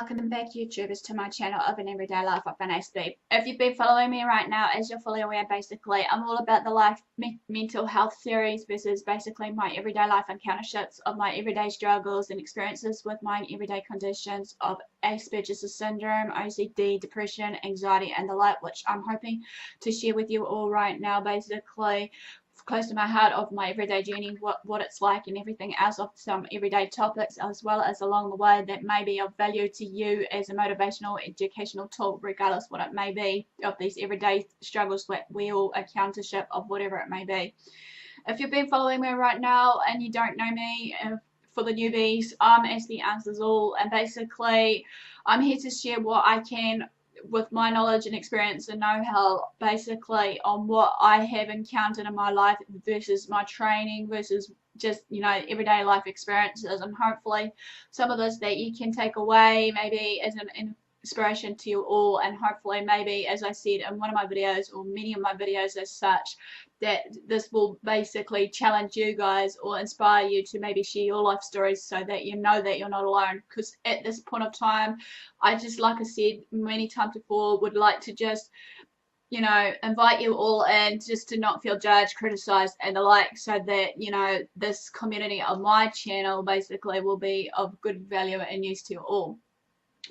Welcome back, YouTubers, to my channel of an everyday life of an Aspie. If you've been following me right now, as you're fully aware, basically I'm all about the life mental health series versus basically my everyday life encounters of my everyday struggles and experiences with my everyday conditions of Aspergers syndrome, OCD, depression, anxiety, and the like, which I'm hoping to share with you all right now, basically close to my heart of my everyday journey, what it's like and everything else, of some everyday topics, as well as along the way that may be of value to you as a motivational educational tool, regardless what it may be, of these everyday struggles that we all encounter, of whatever it may be. If you've been following me right now and you don't know me, for the newbies, I'm AspieAnswersAll, and basically I'm here to share what I can with my knowledge and experience and know-how, basically on what I have encountered in my life versus my training versus just, you know, everyday life experiences, and hopefully some of this that you can take away maybe as an inspiration to you all, and hopefully maybe, as I said in one of my videos or many of my videos as such, that this will basically challenge you guys or inspire you to maybe share your life stories so that you know that you're not alone. Because at this point of time, I just, like I said many times before, would like to just, you know, invite you all in just to not feel judged, criticized, and the like, so that, you know, this community of my channel basically will be of good value and use to you all.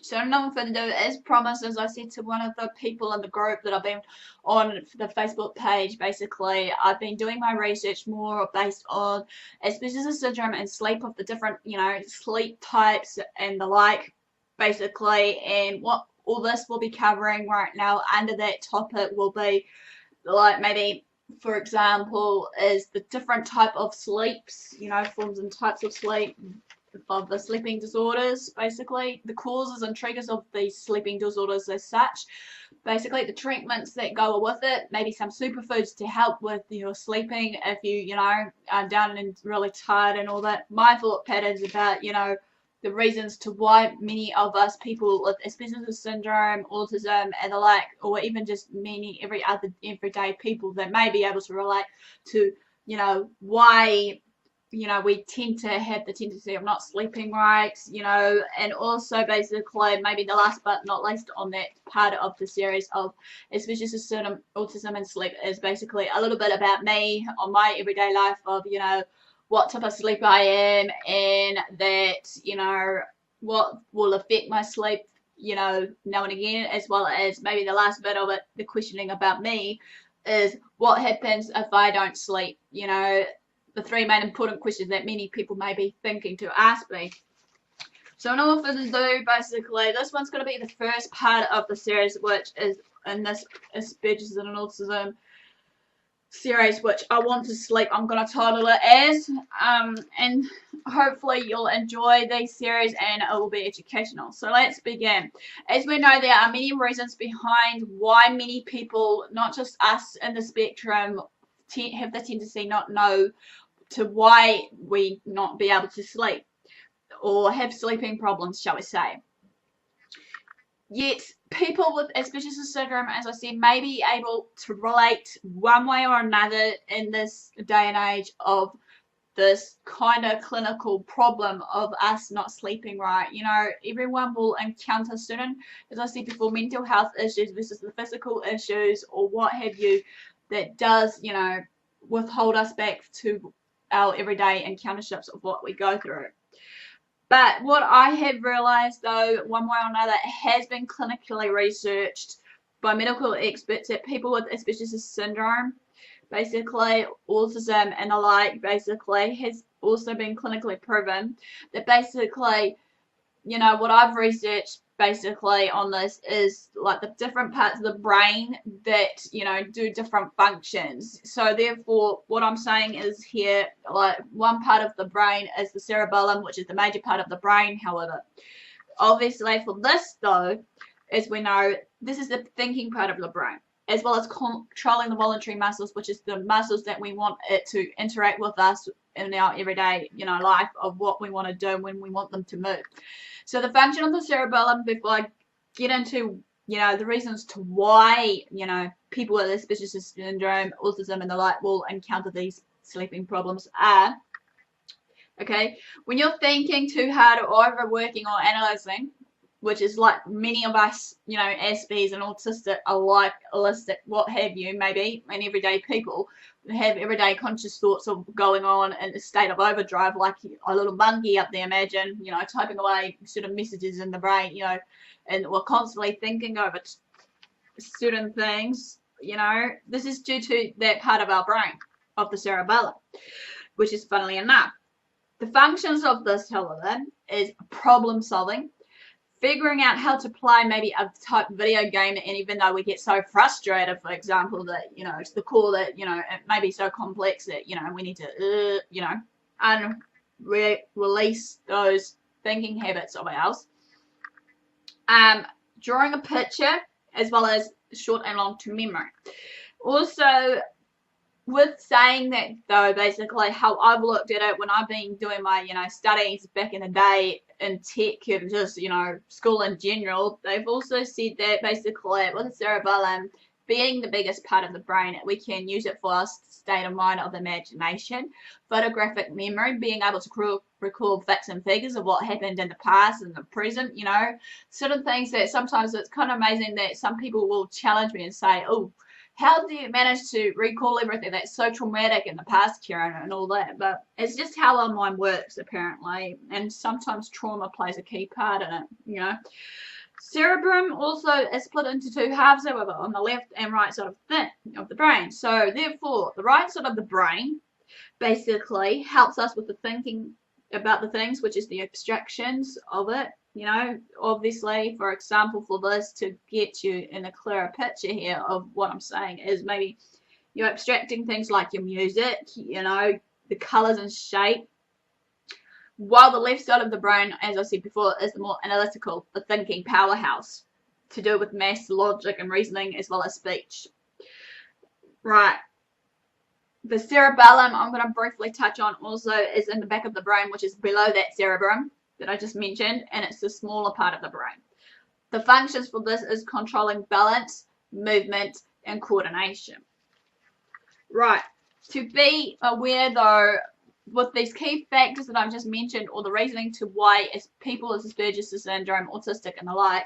So no further ado, as promised, as I said to one of the people in the group that I've been on the Facebook page, basically I've been doing my research more based on Aspergers syndrome and sleep, of the different, you know, sleep types and the like, basically, and what all this will be covering right now under that topic will be like, maybe for example, is the different type of sleeps, you know, forms and types of sleep, of the sleeping disorders, basically the causes and triggers of these sleeping disorders as such, basically the treatments that go with it, maybe some superfoods to help with your sleeping if you know, are down and really tired and all that, my thought patterns about, you know, the reasons to why many of us people with Aspergers syndrome, autism, and the like, or even just many everyday people that may be able to relate to, you know, why, you know, we tend to have the tendency of not sleeping right, you know, and also basically maybe the last but not least on that part of the series of Aspergers syndrome, autism, and sleep is basically a little bit about me on my everyday life of, you know, what type of sleep I am, and that, you know, what will affect my sleep, you know, now and again, as well as maybe the last bit of it, the questioning about me, is what happens if I don't sleep, you know, the three main important questions that many people may be thinking to ask me. So no further ado, basically this one's going to be the first part of the series, which is in this Aspergers and Autism series, which I want to sleep, I'm going to title it as, and hopefully you'll enjoy these series and it will be educational. So let's begin. As we know, there are many reasons behind why many people, not just us in the spectrum, have the tendency not know to why we not be able to sleep or have sleeping problems, shall we say. Yet people with Aspergers syndrome, as I said, may be able to relate one way or another in this day and age of this kind of clinical problem of us not sleeping right. You know, everyone will encounter certain, as I said before, mental health issues versus the physical issues or what have you, that does, you know, withhold us back to our everyday encounters of what we go through. But what I have realized, though, one way or another, has been clinically researched by medical experts, that people with Aspergers syndrome, basically autism and the like, basically has also been clinically proven that basically, you know, what I've researched basically on this is like the different parts of the brain that, you know, do different functions. So therefore what I'm saying is here, like one part of the brain is the cerebellum, which is the major part of the brain. However, obviously for this though, as we know, this is the thinking part of the brain, as well as controlling the voluntary muscles, which is the muscles that we want it to interact with us in our everyday, you know, life of what we want to do when we want them to move. So the function of the cerebellum, before I get into, you know, the reasons to why, you know, people with Aspergers syndrome, autism, and the like will encounter these sleeping problems are, okay, when you're thinking too hard or overworking or analyzing, which is like many of us, you know, Aspies and autistic are like holistic, what have you, maybe, and everyday people have everyday conscious thoughts of going on in a state of overdrive, like a little monkey up there, imagine, you know, typing away sort of messages in the brain, you know, and we're constantly thinking over certain things, you know. This is due to that part of our brain, of the cerebellum, which is, funnily enough, the functions of this, however, is problem solving, figuring out how to play maybe a type video game, and even though we get so frustrated, for example, that, you know, it's the core that, you know, it may be so complex that, you know, we need to, you know, release those thinking habits of ours. Drawing a picture, as well as short and long-term memory. Also, with saying that, though, basically how I've looked at it when I've been doing my, you know, studies back in the day in tech and just, you know, school in general, they've also said that basically with the cerebellum being the biggest part of the brain, we can use it for our state of mind of imagination, photographic memory, being able to recall facts and figures of what happened in the past and the present, you know, certain things that sometimes it's kind of amazing that some people will challenge me and say, oh, how do you manage to recall everything that's so traumatic in the past, Karen, and all that? But it's just how our mind works, apparently, and sometimes trauma plays a key part in it, you know. Cerebrum also is split into two halves, however, on the left and right side of the brain. So, therefore, the right side of the brain basically helps us with the thinking about the things, which is the abstractions of it. You know, obviously, for example, for this to get you in a clearer picture here of what I'm saying is maybe you're abstracting things like your music, you know, the colors and shape, while the left side of the brain, as I said before, is the more analytical, the thinking powerhouse to do with maths, logic, and reasoning, as well as speech. Right. The cerebellum, I'm going to briefly touch on also, is in the back of the brain, which is below that cerebrum that I just mentioned, and it's the smaller part of the brain. The functions for this is controlling balance, movement, and coordination. Right. To be aware, though, with these key factors that I've just mentioned, or the reasoning to why people with Aspergers syndrome, autistic, and the like,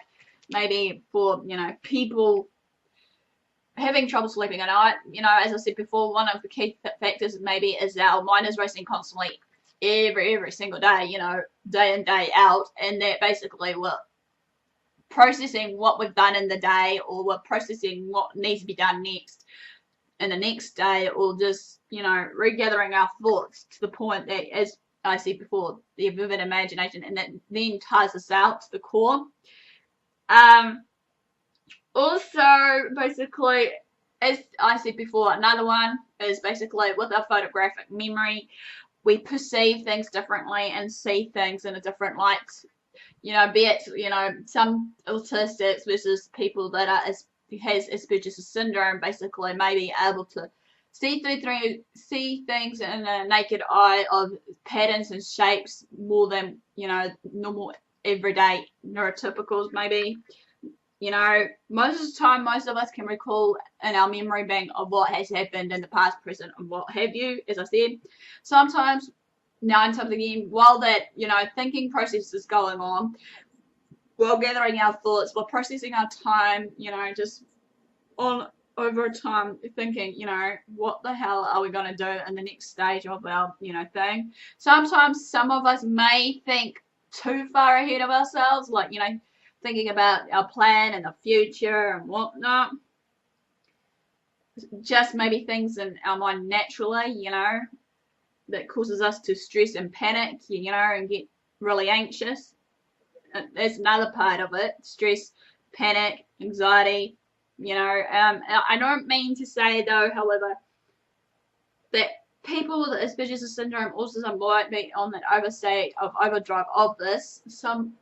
maybe for, you know, people having trouble sleeping at night, you know, as I said before, one of the key factors maybe is our mind is racing constantly every single day, you know, day in, day out, and that basically we're processing what we've done in the day, or we're processing what needs to be done next in the next day, or just, you know, regathering our thoughts to the point that, as I said before, the vivid imagination, and that then ties us out to the core. Also, basically, as I said before, another one is basically with our photographic memory, we perceive things differently and see things in a different light. You know, be it, you know, some autistics versus people that are has Asperger's syndrome, basically may be able to see things in a naked eye of patterns and shapes more than, you know, normal everyday neurotypicals maybe. You know, most of the time, most of us can recall in our memory bank of what has happened in the past, present, and what have you, as I said. Sometimes, 9 times again, while that, you know, thinking process is going on, we're gathering our thoughts, we're processing our time, you know, just over time thinking, you know, what the hell are we going to do in the next stage of our, you know, thing. Sometimes some of us may think too far ahead of ourselves, like, you know, thinking about our plan and the future and whatnot. Just maybe things in our mind naturally, you know, that causes us to stress and panic, you know, and get really anxious. That's another part of it. Stress, panic, anxiety, you know. I don't mean to say, though, however, that people with Asperger's syndrome, autism, might be on that overstate of overdrive of this. Some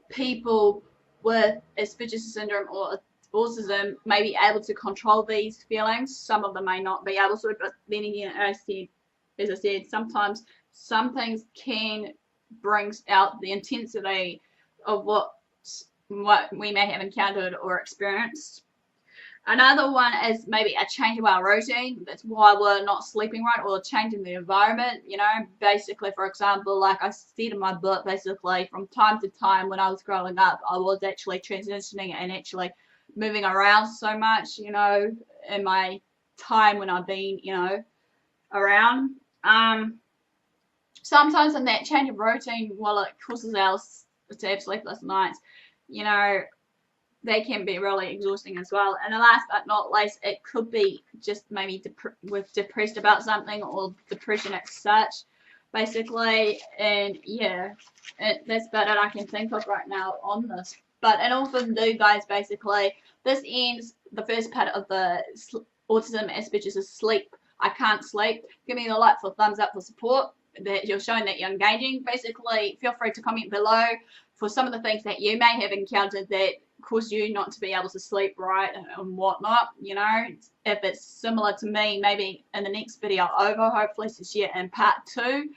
people with Asperger's syndrome or autism may be able to control these feelings. Some of them may not be able to, but then again, as I said, sometimes some things can bring out the intensity of what we may have encountered or experienced. Another one is maybe a change of our routine. That's why we're not sleeping right, or changing the environment. You know, basically, for example, like I said in my book, basically from time to time when I was growing up, I was actually transitioning and actually moving around so much, you know, in my time when I've been, you know, around. Sometimes in that change of routine, while it causes us to have sleepless nights, you know, they can be really exhausting as well. And last but not least, it could be just maybe with depressed about something, or depression as such, basically. And yeah, that's about it I can think of right now on this. But in all for you guys, basically, this ends the first part of the autism Asperger's sleep. I can't sleep. Give me the like for thumbs up for support, that you're showing that you're engaging. Basically, feel free to comment below for some of the things that you may have encountered that cause you not to be able to sleep right and whatnot. You know, if it's similar to me, maybe in the next video over, hopefully to share in part 2.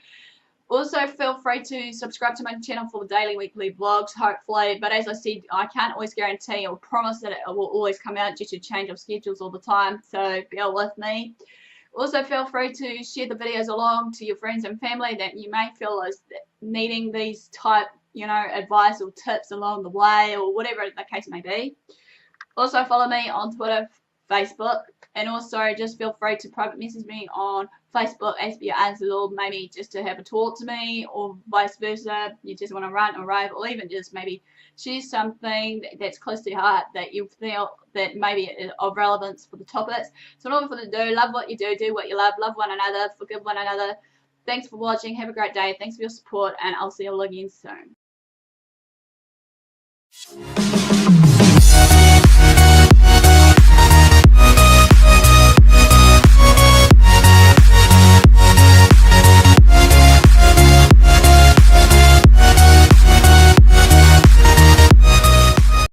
Also, feel free to subscribe to my channel for the daily, weekly vlogs, hopefully. But as I said, I can't always guarantee or promise that it will always come out due to change of schedules all the time. So bear with me. Also, feel free to share the videos along to your friends and family that you may feel is needing these type, you know, advice or tips along the way, or whatever the case may be. Also, follow me on Twitter, Facebook, and also just feel free to private message me on Facebook, AspeieAnswersAll, maybe just to have a talk to me, or vice versa. You just want to rant or rave, or even just maybe share something that's close to your heart that you feel that maybe is of relevance for the topics. So in order for you to do, love what you do what you love one another, forgive one another. Thanks for watching. Have a great day. Thanks for your support, and I'll see you all again soon.